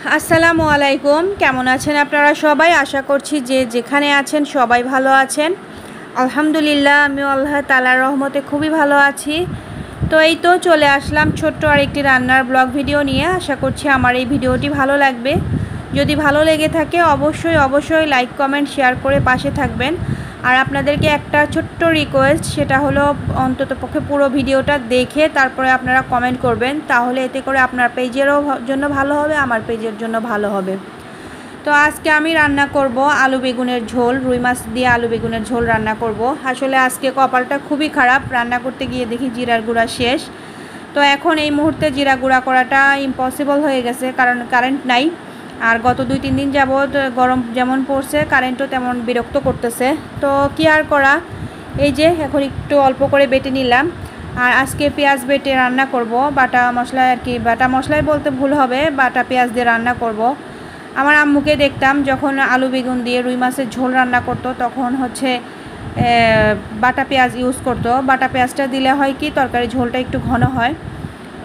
আসসালামু আলাইকুম। কেমন আছেন আপনারা সবাই? আশা করছি যে যেখানে আছেন সবাই ভালো আছেন। আলহামদুলিল্লাহ, আমিও আল্লাহ তাআলার রহমতে খুবই ভালো আছি। তো এই তো চলে আসলাম ছোট্ট আরেকটি রান্নার ব্লগ ভিডিও নিয়ে। আশা করছি আমার এই ভিডিওটি ভালো লাগবে। যদি ভালো লেগে থাকে অবশ্যই লাইক কমেন্ট শেয়ার করে পাশে থাকবেন। আর আপনাদেরকে একটা ছোট্ট রিকোয়েস্ট, সেটা হলো অন্ততপক্ষে পুরো ভিডিওটা দেখে তারপরে আপনারা কমেন্ট করবেন। তাহলে এতে করে আপনার পেজেরও জন্য ভালো হবে, আমার পেজের জন্য ভালো হবে। তো আজকে আমি রান্না করব আলু বেগুনের ঝোল, রুই মাছ দিয়ে আলু বেগুনের ঝোল রান্না করব। আসলে আজকে কপালটা খুবই খারাপ, রান্না করতে গিয়ে দেখি জিরার গুঁড়া শেষ। তো এখন এই মুহূর্তে জিরা গুঁড়া করাটা ইম্পসিবল হয়ে গেছে, কারণ কারেন্ট নাই। আর গত 2-3 দিন যাবৎ গরম যেমন পড়ছে, কারেন্টও তেমন বিরক্ত করতেছে। তো কি আর করা, এই যে এখন একটু অল্প করে বেটে নিলাম। আর আজকে পেঁয়াজ বেটে রান্না করব, বাটা মশলা আর কি, বাটা মশলাই বলতে ভুল হবে, বাটা পেঁয়াজ দিয়ে রান্না করব। আমার আম্মুকে দেখতাম যখন আলু বেগুন দিয়ে রুই মাছের ঝোল রান্না করতো, তখন হচ্ছে বাটা পেঁয়াজ ইউজ করতো। বাটা পেঁয়াজটা দিলে হয় কি, তরকারি ঝোলটা একটু ঘন হয়।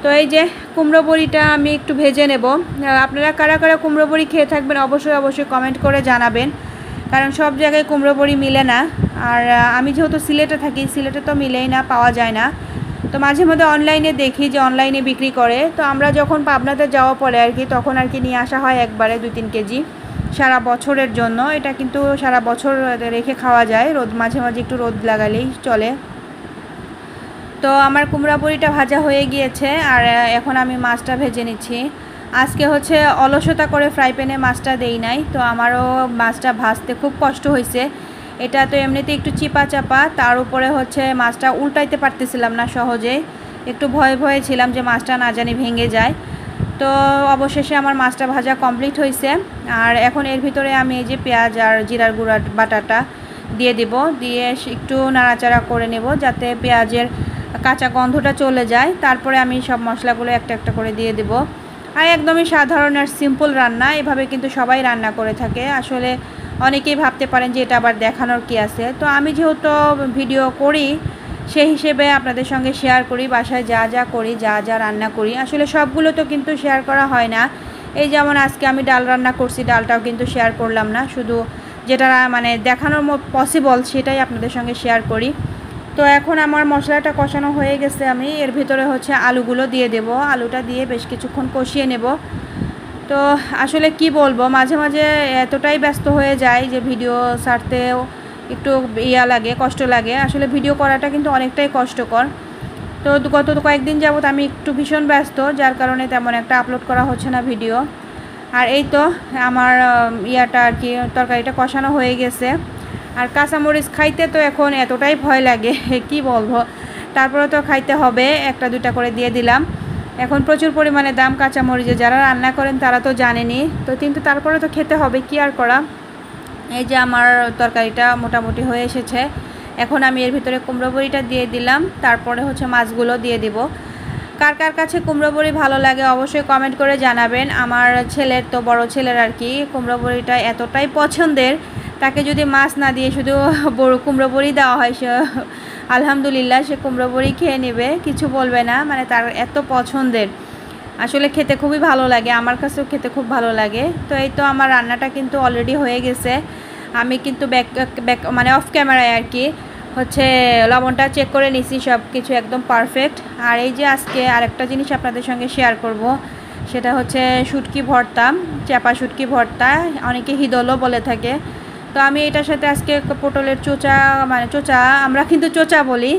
তো এই যে কুমড়ো বড়িটা আমি একটু ভেজে নেব। আপনারা কারা কারা কুমড়ো বড়ি খেয়ে থাকবেন অবশ্যই কমেন্ট করে জানাবেন, কারণ সব জায়গায় কুমড়ো বড়ি মিলে না। আর আমি যেহেতু সিলেটে থাকি, সিলেটে তো মিলেই না, পাওয়া যায় না। তো মাঝে মধ্যে অনলাইনে দেখি যে অনলাইনে বিক্রি করে। তো আমরা যখন পাবনাতে যাওয়া পড়ে আর কি, তখন আর কি নিয়ে আসা হয় একবারে 2-3 কেজি সারা বছরের জন্য। এটা কিন্তু সারা বছর রেখে খাওয়া যায়, রোদ মাঝে মাঝে একটু রোদ লাগালেই চলে। তো আমার কুমড়া বড়িটা ভাজা হয়ে গিয়েছে, আর এখন আমি মাছটা ভেজে নিচ্ছি। আজকে হচ্ছে অলসতা করে ফ্রাই প্যানে মাছটা দেই নাই, তো আমারও মাছটা ভাজতে খুব কষ্ট হয়েছে। এটা তো এমনিতে একটু চিপা চাপা, তার উপরে হচ্ছে মাছটা উল্টাইতে পারতেছিলাম না সহজে। একটু ভয়ে ছিলাম যে মাছটা না জানি ভেঙে যায়। তো অবশেষে আমার মাছটা ভাজা কমপ্লিট হয়েছে। আর এখন এর ভিতরে আমি এই যে পেঁয়াজ আর জিরার গুঁড়া বাটাটা দিয়ে দেব, দিয়ে একটু নাড়াচাড়া করে নেব যাতে পেঁয়াজের কাঁচা গন্ধটা চলে যায়। তারপরে আমি সব মশলাগুলো একটা একটা করে দিয়ে দেব। আর একদমই সাধারণ আর সিম্পল রান্না, এভাবে কিন্তু সবাই রান্না করে থাকে। আসলে অনেকেই ভাবতে পারেন যে এটা আবার দেখানোর কি আছে। তো আমি যেহেতু ভিডিও করি, সেই হিসেবে আপনাদের সঙ্গে শেয়ার করি বাসায় যা করি, যা রান্না করি। আসলে সবগুলো তো কিন্তু শেয়ার করা হয় না। এই যেমন আজকে আমি ডাল রান্না করছি, ডালটাও কিন্তু শেয়ার করলাম না, শুধু যেটা মানে দেখানোর পসিবল সেটাই আপনাদের সঙ্গে শেয়ার করি। তো এখন আমার মশলাটা কষানো হয়ে গেছে, আমি এর ভিতরে হচ্ছে আলুগুলো দিয়ে দেব। আলুটা দিয়ে বেশ কিছুক্ষণ কষিয়ে নেব। তো আসলে কি বলবো, মাঝে মাঝে এতটাই ব্যস্ত হয়ে যায় যে ভিডিও ছাড়তেও একটু লাগে, কষ্ট লাগে। আসলে ভিডিও করাটা কিন্তু অনেকটাই কষ্টকর। তো গত কয়েকদিন যাবত আমি একটু ভীষণ ব্যস্ত, যার কারণে তেমন একটা আপলোড করা হচ্ছে না ভিডিও। আর এই তো আমার আর কি তরকারিটা কষানো হয়ে গেছে। আর কাঁচামরিচ খাইতে তো এখন এতটাই ভয় লাগে কি বলবো, তারপরে তো খাইতে হবে, 1-2টা করে দিয়ে দিলাম। এখন প্রচুর পরিমাণে দাম কাঁচামরিচে, যারা রান্না করেন তারা তো জানেনই, তো কিন্তু তারপরে তো খেতে হবে, কি আর করা। এই যে আমার তরকারিটা মোটামুটি হয়ে এসেছে। এখন আমি এর ভিতরে কুমড়ো বড়িটা দিয়ে দিলাম, তারপরে হচ্ছে মাছগুলো দিয়ে দিব। কার কার কাছে কুমড়ো বড়ি ভালো লাগে অবশ্যই কমেন্ট করে জানাবেন। আমার ছেলের, তো বড় ছেলের আর কি, কুমড়ো বড়িটা এতটাই পছন্দের, তাকে যদি মাছ না দিয়ে শুধু কুমড়ো বড়ি দেওয়া হয়, সে আলহামদুলিল্লাহ সে কুমড়ো বড়ি খেয়ে নেবে, কিছু বলবে না, মানে তার এত পছন্দের। আসলে খেতে খুবই ভালো লাগে, আমার কাছেও খেতে খুব ভালো লাগে। তো এই তো আমার রান্নাটা কিন্তু অলরেডি হয়ে গেছে। আমি কিন্তু মানে অফ ক্যামেরায় আর কি হচ্ছে লবণটা চেক করে নিছি, সব কিছু একদম পারফেক্ট। আর এই যে আজকে আরেকটা জিনিস আপনাদের সঙ্গে শেয়ার করব, সেটা হচ্ছে শুটকি ভর্তা, চাপা শুটকি ভর্তা, অনেকে হিদলও বলে থাকে। তো আমি এটার সাথে আজকে পটলের চোচা, মানে চোচা, আমরা কিন্তু চোচা বলি,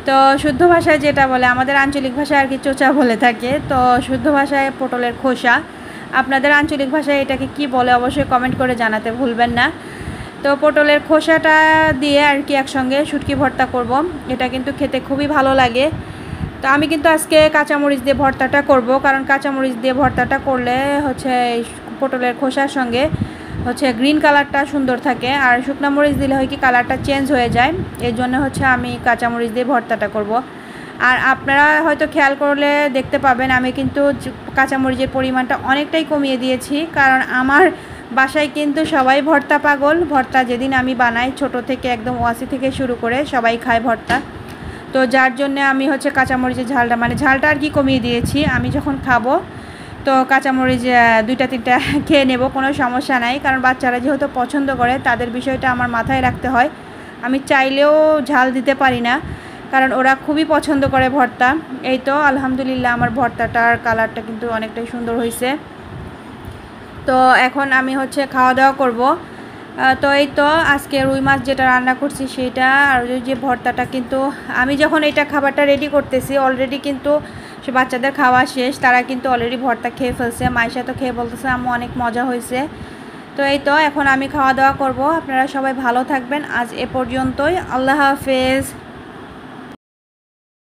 তো শুদ্ধ ভাষায় যেটা বলে, আমাদের আঞ্চলিক ভাষায় আর কি চোচা বলে থাকে, তো শুদ্ধ ভাষায় পটলের খোসা। আপনাদের আঞ্চলিক ভাষায় এটাকে কি বলে অবশ্যই কমেন্ট করে জানাতে ভুলবেন না। তো পটলের খোসাটা দিয়ে আর কি একসঙ্গে শুটকি ভর্তা করব, এটা কিন্তু খেতে খুবই ভালো লাগে। তো আমি কিন্তু আজকে কাঁচামরিচ দিয়ে ভর্তাটা করব, কারণ কাঁচামরিচ দিয়ে ভর্তাটা করলে হচ্ছে পটলের খোসার সঙ্গে হচ্ছে গ্রিন কালারটা সুন্দর থাকে, আর শুকনো মরিচ দিলে হয় কি কালারটা চেঞ্জ হয়ে যায়। এর জন্য হচ্ছে আমি কাঁচামরিচ দিয়ে ভর্তাটা করব। আর আপনারা হয়তো খেয়াল করলে দেখতে পাবেন আমি কিন্তু কাঁচামরিচের পরিমাণটা অনেকটাই কমিয়ে দিয়েছি, কারণ আমার বাসায় কিন্তু সবাই ভর্তা পাগল। ভর্তা যেদিন আমি বানাই, ছোট থেকে একদম ওয়াসি থেকে শুরু করে সবাই খায় ভর্তা। তো যার জন্য আমি হচ্ছে কাঁচামরিচের ঝালটা, মানে ঝালটা আর কি কমিয়ে দিয়েছি। আমি যখন খাবো তো কাঁচামরিচ 2টা 3টা খেয়ে নেব, কোনো সমস্যা নাই, কারণ বাচ্চারা যেহেতু পছন্দ করে তাদের বিষয়টা আমার মাথায় রাখতে হয়। আমি চাইলেও ঝাল দিতে পারি না, কারণ ওরা খুবই পছন্দ করে ভর্তা। এই তো আলহামদুলিল্লাহ আমার ভর্তাটার কালারটা কিন্তু অনেকটাই সুন্দর হয়েছে। তো এখন আমি হচ্ছে খাওয়া দাওয়া করব। তো এই তো আজকে রুই মাছ যেটা রান্না করছি সেটা, আর যে ভর্তাটা, কিন্তু আমি যখন এটা খাবারটা রেডি করতেছি অলরেডি কিন্তু সে বাচ্চাদের খাওয়া শেষ, তারা কিন্তু অলরেডি ভর্তা খেয়ে ফেলছে। মায়ের সাথে খেয়ে বলতেছে আম্মু অনেক মজা হয়েছে। তো এই তো এখন আমি খাওয়া দাওয়া করব। আপনারা সবাই ভালো থাকবেন, আজ এ পর্যন্তই, আল্লাহ হাফেজ।